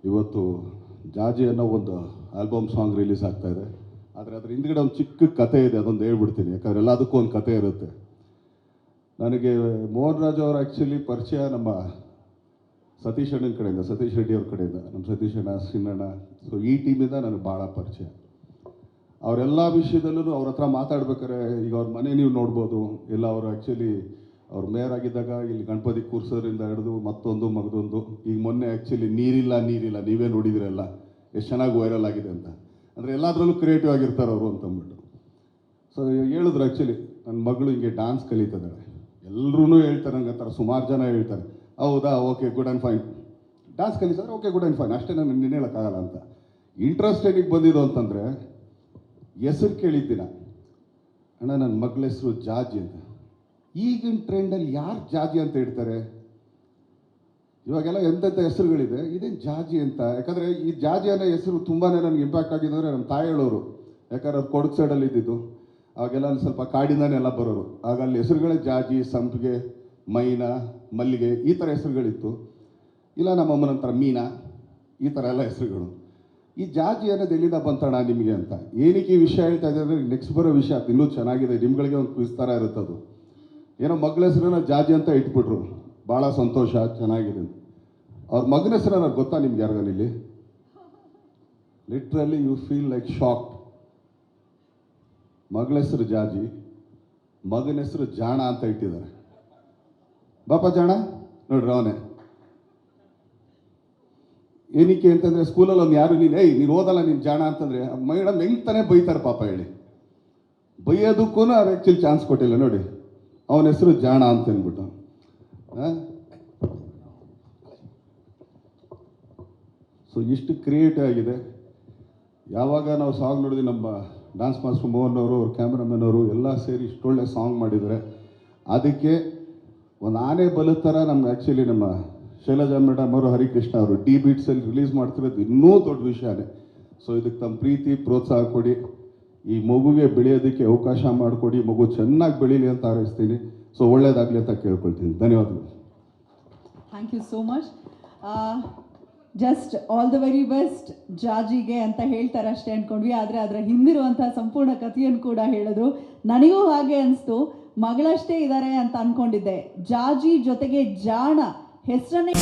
ಇವತ್ತು ಜಾಜಿ ಅನ್ನೋ ಒಂದು ಆಲ್ಬಮ್ ಸಾಂಗ್ ರಿಲೀಸ್ ಆಗ್ತಾ ಇದೆ. ಆದರೆ ಅದ್ರ ಹಿಂದ್ಗಡೆ ಒಂದು ಚಿಕ್ಕ ಕತೆ ಇದೆ, ಅದೊಂದು ಹೇಳ್ಬಿಡ್ತೀನಿ, ಯಾಕಂದರೆ ಎಲ್ಲದಕ್ಕೂ ಒಂದು ಕತೆ ಇರುತ್ತೆ. ನನಗೆ ಮೋಹನ್ ರಾಜ್ ಅವರು ಆ್ಯಕ್ಚುಲಿ ಪರಿಚಯ ನಮ್ಮ ಸತೀಶ್ ಅಣ್ಣನ ಕಡೆಯಿಂದ, ಸತೀಶ್ ರೆಡ್ಡಿ ಅವ್ರ ಕಡೆಯಿಂದ, ನಮ್ಮ ಸತೀಶ್ ಅಣ್ಣ, ಸಿನ್ನಣ್ಣ, ಸೊ ಈ ಟೀಮಿಂದ ನನಗೆ ಭಾಳ ಪರಿಚಯ. ಅವರೆಲ್ಲ ವಿಷಯದಲ್ಲೂ ಅವ್ರ ಹತ್ರ ಮಾತಾಡ್ಬೇಕಾದ್ರೆ, ಈಗ ಅವ್ರ ಮನೆ ನೀವು ನೋಡ್ಬೋದು, ಎಲ್ಲ ಅವರು ಆ್ಯಕ್ಚುಲಿ ಅವ್ರು ಮೇಯರ್ ಆಗಿದ್ದಾಗ ಇಲ್ಲಿ ಗಣಪತಿ ಕೂರ್ಸೋದ್ರಿಂದ ಹಿಡಿದು ಮತ್ತೊಂದು ಮಗದೊಂದು, ಈಗ ಮೊನ್ನೆ ಆ್ಯಕ್ಚುಲಿ ನೀರಿಲ್ಲ ನೀವೇ ನೋಡಿದಿರಲ್ಲ ಎಷ್ಟು ಚೆನ್ನಾಗಿ ವೈರಲ್ ಆಗಿದೆ ಅಂತ. ಅಂದರೆ ಎಲ್ಲದರಲ್ಲೂ ಕ್ರಿಯೇಟಿವ್ ಆಗಿರ್ತಾರೆ ಅವರು ಅಂತಂದ್ಬಿಟ್ಟು. ಸೊ ಹೇಳಿದ್ರು ಆ್ಯಕ್ಚುಲಿ ನನ್ನ ಮಗಳು ಹಿಂಗೆ ಡ್ಯಾನ್ಸ್ ಕಲಿತಿದ್ದಾಳೆ, ಎಲ್ಲರೂ ಹೇಳ್ತಾರೆ ನಂಗೆ, ಆ ಥರ ಸುಮಾರು ಜನ ಹೇಳ್ತಾರೆ, ಹೌದಾ, okay, good and fine, dance ಕಲಿತಾರೆ, ಓಕೆ, ಗುಡ್ ಆ್ಯಂಡ್ ಫೈನ್, ಅಷ್ಟೇ, ನಾನು ನಿನ್ನೆ ಹೇಳೋಕ್ಕಾಗಲ್ಲ ಅಂತ. ಇಂಟ್ರೆಸ್ಟ್ ಏನಿಗೆ ಬಂದಿದ್ದು ಅಂತಂದರೆ, ಹೆಸರು ಕೇಳಿದ್ದಿನ, ಅಣ್ಣ ನನ್ನ ಮಗಳ ಹೆಸರು ಜಾಜಿ ಅಂತ. ಈಗಿನ ಟ್ರೆಂಡಲ್ಲಿ ಯಾರು ಜಾಜಿ ಅಂತ ಹೇಳ್ತಾರೆ? ಇವಾಗೆಲ್ಲ ಎಂತೆಂಥ ಹೆಸರುಗಳಿದೆ, ಇದೇನು ಜಾಜಿ ಅಂತ. ಯಾಕಂದರೆ ಈ ಜಾಜಿ ಅನ್ನೋ ಹೆಸರು ತುಂಬಾ ನನಗೆ ಇಂಪ್ಯಾಕ್ಟ್ ಆಗಿದೆ ಅಂದರೆ ನಮ್ಮ ತಾಯಿ ಹೇಳೋರು, ಯಾಕಂದ್ರೆ ಅವ್ರು ಕೊಡಗು ಸೈಡಲ್ಲಿ ಇದ್ದಿದ್ದು, ಅವಾಗೆಲ್ಲ ಅಲ್ಲಿ ಸ್ವಲ್ಪ ಕಾಡಿಂದಾನೆ ಎಲ್ಲ ಬರೋರು. ಆಗ ಅಲ್ಲಿ ಹೆಸರುಗಳೇ ಜಾಜಿ, ಸಂಪಿಗೆ, ಮೈನಾ, ಮಲ್ಲಿಗೆ, ಈ ಥರ ಹೆಸರುಗಳಿತ್ತು. ಇಲ್ಲ ನಮ್ಮ ಅಮ್ಮನ ಹತ್ರ ಮೀನಾ, ಈ ಥರ ಎಲ್ಲ ಹೆಸರುಗಳು. ಈ ಜಾಜಿ ಅನ್ನೋದು ಎಲ್ಲಿಂದ ಬಂತಣ ನಿಮಗೆ ಅಂತ. ಏನಕ್ಕೆ ಈ ವಿಷಯ ಹೇಳ್ತಾ ಇದ್ದಾರೆ ಅಂದರೆ, ನೆಕ್ಸ್ಟ್ ಬರೋ ವಿಷಯ ಅದು ಇನ್ನೂ ಚೆನ್ನಾಗಿದೆ, ನಿಮ್ಗಳಿಗೆ ಒಂದು ಕ್ವಿಜ್ ಥರ ಇರುತ್ತೆ ಅದು. ಏನೋ ಮಗಳ ಹೆಸರನ್ನ ಜಾಜಿ ಅಂತ ಇಟ್ಬಿಟ್ರು, ಭಾಳ ಸಂತೋಷ, ಚೆನ್ನಾಗಿದೆ. ಅವ್ರ ಮಗನ ಹೆಸರು ನನಗೆ ಗೊತ್ತಾ ನಿಮ್ಗೆ ಯಾರಿಗಾನಿಲ್ಲಿ? Literally you feel like shock. ಮಗಳ ಹೆಸರು ಜಾಜಿ, ಮಗನ ಹೆಸರು ಜಾಣ ಅಂತ ಇಟ್ಟಿದ್ದಾರೆ. ಬಾಪ ಜಾಣ ನೋಡ್ರಿ ಅವನೇ. ಏನಕ್ಕೆ ಅಂತಂದರೆ, ಸ್ಕೂಲಲ್ಲಿ ಒಂದು ಯಾರು ನೀನು ಓದಲ್ಲ, ನೀನು ಜಾಣ ಅಂತಂದರೆ ಮೇಡಮ್ ಹೆಂಗೆ ತಾನೇ ಬೈತಾರೆ ಪಾಪ ಹೇಳಿ. ಬೈಯೋದಕ್ಕೂ ಅವ್ರು ಆ್ಯಕ್ಚುಲಿ ಚಾನ್ಸ್ ಕೊಟ್ಟಿಲ್ಲ ನೋಡಿ, ಅವನ ಹೆಸರು ಜಾಣ ಅಂತ ಅಂದ್ಬಿಟ್ಟು. ಸೊ ಇಷ್ಟು ಕ್ರಿಯೇಟಿವ್ ಆಗಿದೆ. ಯಾವಾಗ ನಾವು ಸಾಂಗ್ ನೋಡಿದ್ವಿ, ನಮ್ಮ ಡ್ಯಾನ್ಸ್ ಮಾಸ್ಟರ್ ಮೋಹನ್ ಅವರು, ಅವ್ರ ಕ್ಯಾಮ್ರಾಮನ್ ಅವರು ಎಲ್ಲ ಸೇರಿ ಇಷ್ಟೊಳ್ಳೆ ಸಾಂಗ್ ಮಾಡಿದ್ದಾರೆ. ಅದಕ್ಕೆ ಒಂದು ಆನೆ ಬಲದ ಥರ ನಮ್ಮ ಆ್ಯಕ್ಚುಲಿ ನಮ್ಮ ಶೈಲಜಾ ಮೇಡಮ್ ಅವರು, ಹರಿಕೃಷ್ಣ ಅವರು ಡಿ ಬೀಟ್ಸಲ್ಲಿ ರಿಲೀಸ್ ಮಾಡ್ತಿರೋದು ಇನ್ನೂ ದೊಡ್ಡ ವಿಷಯನೇ. ಸೊ ಇದಕ್ಕೆ ತಮ್ಮ ಪ್ರೀತಿ ಪ್ರೋತ್ಸಾಹ ಕೊಡಿ, ಈ ಮಗುಗೆ ಬೆಳೆಯೋದಕ್ಕೆ ಅವಕಾಶ ಮಾಡಿಕೊಡಿ, ಮಗು ಚೆನ್ನಾಗಿ ಬೆಳೀಲಿ ಅಂತ ಹಾರೈಸ್ತೀನಿ. ಸೊ ಒಳ್ಳೇದಾಗಲಿ ಅಂತ ಕೇಳ್ಕೊಳ್ತೀನಿ. ಧನ್ಯವಾದಗಳು. Thank you so much. Just all the very best ಜಾಜಿಗೆ ಅಂತ ಹೇಳ್ತಾರೆ ಅಷ್ಟೇ ಅಂದ್ಕೊಂಡ್ವಿ, ಆದರೆ ಅದರ ಹಿಂದಿರುವಂಥ ಸಂಪೂರ್ಣ ಕಥೆಯನ್ನು ಕೂಡ ಹೇಳಿದ್ರು. ನನಗೂ ಹಾಗೆ ಅನಿಸ್ತು, ಮಗಳಷ್ಟೇ ಇದ್ದಾರೆ ಅಂತ ಅಂದ್ಕೊಂಡಿದ್ದೆ. ಜಾಜಿ ಜೊತೆಗೆ ಜಾಣ ಹೆಸರನ್ನೇ